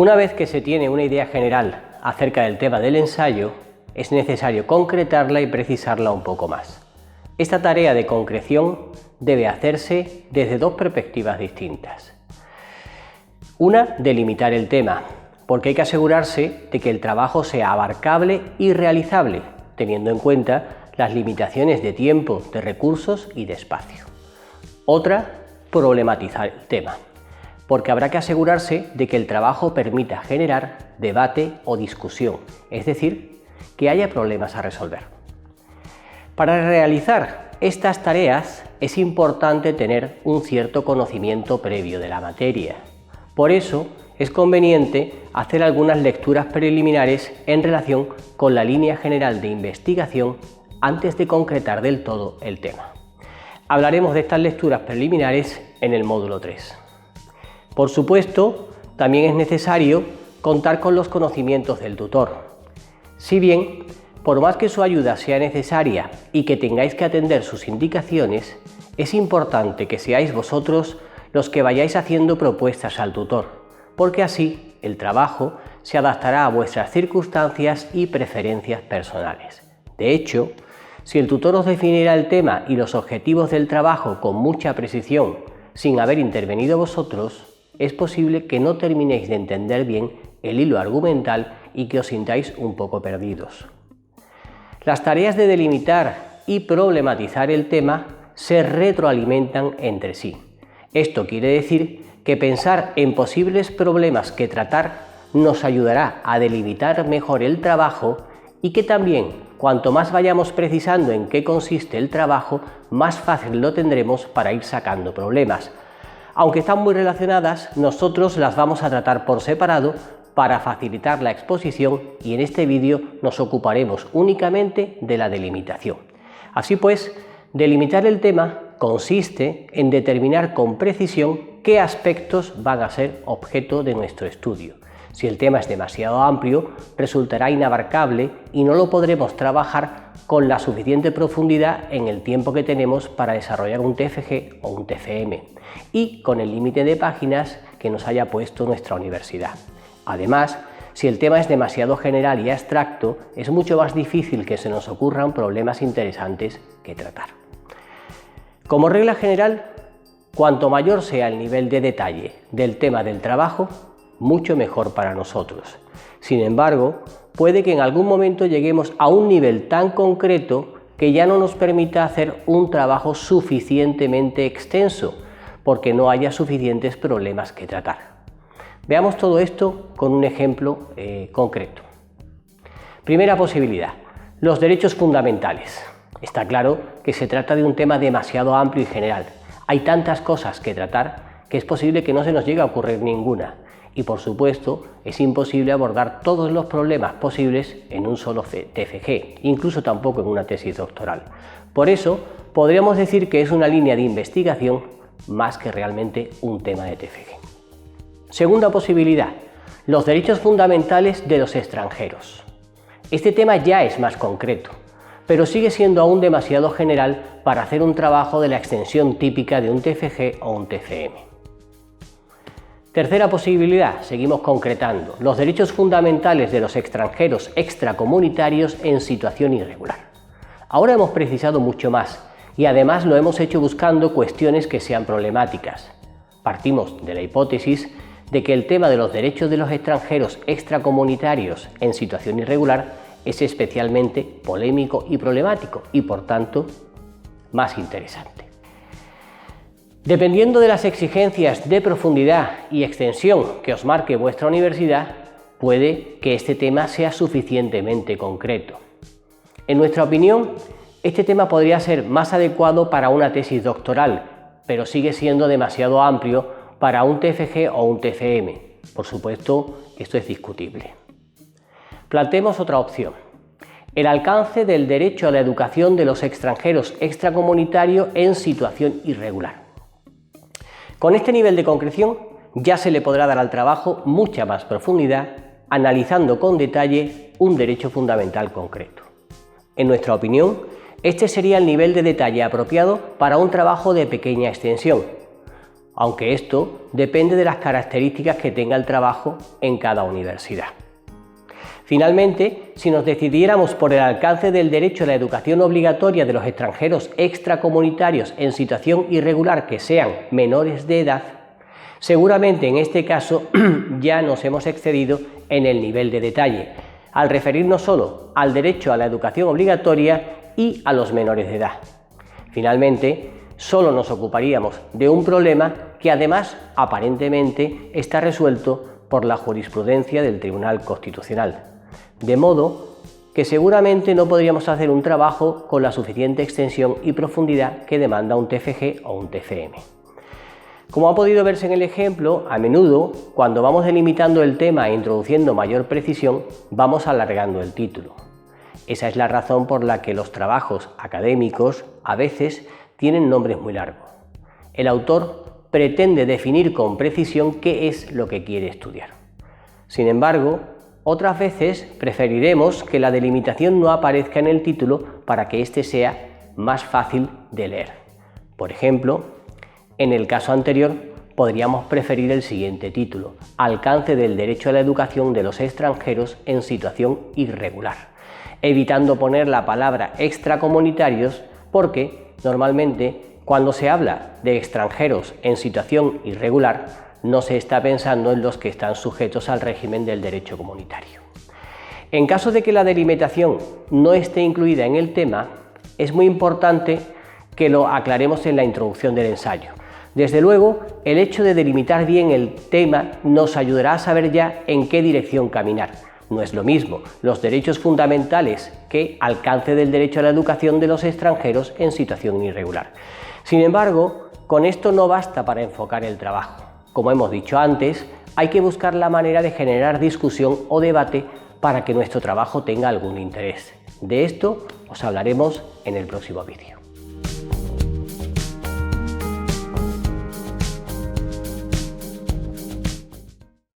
Una vez que se tiene una idea general acerca del tema del ensayo, es necesario concretarla y precisarla un poco más. Esta tarea de concreción debe hacerse desde dos perspectivas distintas. Una, delimitar el tema, porque hay que asegurarse de que el trabajo sea abarcable y realizable, teniendo en cuenta las limitaciones de tiempo, de recursos y de espacio. Otra, problematizar el tema, porque habrá que asegurarse de que el trabajo permita generar debate o discusión, es decir, que haya problemas a resolver. Para realizar estas tareas es importante tener un cierto conocimiento previo de la materia. Por eso es conveniente hacer algunas lecturas preliminares en relación con la línea general de investigación antes de concretar del todo el tema. Hablaremos de estas lecturas preliminares en el módulo 3. Por supuesto, también es necesario contar con los conocimientos del tutor. Si bien, por más que su ayuda sea necesaria y que tengáis que atender sus indicaciones, es importante que seáis vosotros los que vayáis haciendo propuestas al tutor, porque así el trabajo se adaptará a vuestras circunstancias y preferencias personales. De hecho, si el tutor os definiera el tema y los objetivos del trabajo con mucha precisión, sin haber intervenido vosotros, es posible que no terminéis de entender bien el hilo argumental y que os sintáis un poco perdidos. Las tareas de delimitar y problematizar el tema se retroalimentan entre sí. Esto quiere decir que pensar en posibles problemas que tratar nos ayudará a delimitar mejor el trabajo y que también, cuanto más vayamos precisando en qué consiste el trabajo, más fácil lo tendremos para ir sacando problemas. Aunque están muy relacionadas, nosotros las vamos a tratar por separado para facilitar la exposición y en este vídeo nos ocuparemos únicamente de la delimitación. Así pues, delimitar el tema consiste en determinar con precisión qué aspectos van a ser objeto de nuestro estudio. Si el tema es demasiado amplio, resultará inabarcable y no lo podremos trabajar con la suficiente profundidad en el tiempo que tenemos para desarrollar un TFG o un TFM y con el límite de páginas que nos haya puesto nuestra universidad. Además, si el tema es demasiado general y abstracto, es mucho más difícil que se nos ocurran problemas interesantes que tratar. Como regla general, cuanto mayor sea el nivel de detalle del tema del trabajo, mucho mejor para nosotros. Sin embargo, puede que en algún momento lleguemos a un nivel tan concreto que ya no nos permita hacer un trabajo suficientemente extenso, porque no haya suficientes problemas que tratar. Veamos todo esto con un ejemplo concreto. Primera posibilidad, los derechos fundamentales. Está claro que se trata de un tema demasiado amplio y general. Hay tantas cosas que tratar que es posible que no se nos llegue a ocurrir ninguna. Y por supuesto, es imposible abordar todos los problemas posibles en un solo TFG, incluso tampoco en una tesis doctoral. Por eso, podríamos decir que es una línea de investigación más que realmente un tema de TFG. Segunda posibilidad, los derechos fundamentales de los extranjeros. Este tema ya es más concreto, pero sigue siendo aún demasiado general para hacer un trabajo de la extensión típica de un TFG o un TFM. Tercera posibilidad, seguimos concretando, los derechos fundamentales de los extranjeros extracomunitarios en situación irregular. Ahora hemos precisado mucho más y además lo hemos hecho buscando cuestiones que sean problemáticas. Partimos de la hipótesis de que el tema de los derechos de los extranjeros extracomunitarios en situación irregular es especialmente polémico y problemático y por tanto más interesante. Dependiendo de las exigencias de profundidad y extensión que os marque vuestra universidad, puede que este tema sea suficientemente concreto. En nuestra opinión, este tema podría ser más adecuado para una tesis doctoral, pero sigue siendo demasiado amplio para un TFG o un TFM. Por supuesto, esto es discutible. Planteemos otra opción. El alcance del derecho a la educación de los extranjeros extracomunitarios en situación irregular. Con este nivel de concreción ya se le podrá dar al trabajo mucha más profundidad, analizando con detalle un derecho fundamental concreto. En nuestra opinión, este sería el nivel de detalle apropiado para un trabajo de pequeña extensión. aunque esto depende de las características que tenga el trabajo en cada universidad. Finalmente, si nos decidiéramos por el alcance del derecho a la educación obligatoria de los extranjeros extracomunitarios en situación irregular que sean menores de edad, seguramente en este caso ya nos hemos excedido en el nivel de detalle, al referirnos solo al derecho a la educación obligatoria y a los menores de edad. Finalmente, solo nos ocuparíamos de un problema que además aparentemente está resuelto por la jurisprudencia del Tribunal Constitucional, de modo que seguramente no podríamos hacer un trabajo con la suficiente extensión y profundidad que demanda un TFG o un TFM. Como ha podido verse en el ejemplo, a menudo, cuando vamos delimitando el tema e introduciendo mayor precisión, vamos alargando el título. Esa es la razón por la que los trabajos académicos a veces tienen nombres muy largos. El autor pretende definir con precisión qué es lo que quiere estudiar. Sin embargo, otras veces preferiremos que la delimitación no aparezca en el título para que éste sea más fácil de leer. Por ejemplo, en el caso anterior podríamos preferir el siguiente título: Alcance del derecho a la educación de los extranjeros en situación irregular, evitando poner la palabra extracomunitarios porque normalmente cuando se habla de extranjeros en situación irregular no se está pensando en los que están sujetos al régimen del derecho comunitario. En caso de que la delimitación no esté incluida en el tema, es muy importante que lo aclaremos en la introducción del ensayo. Desde luego, el hecho de delimitar bien el tema nos ayudará a saber ya en qué dirección caminar. No es lo mismo los derechos fundamentales que alcance del derecho a la educación de los extranjeros en situación irregular. Sin embargo, con esto no basta para enfocar el trabajo. Como hemos dicho antes, hay que buscar la manera de generar discusión o debate para que nuestro trabajo tenga algún interés. De esto os hablaremos en el próximo vídeo.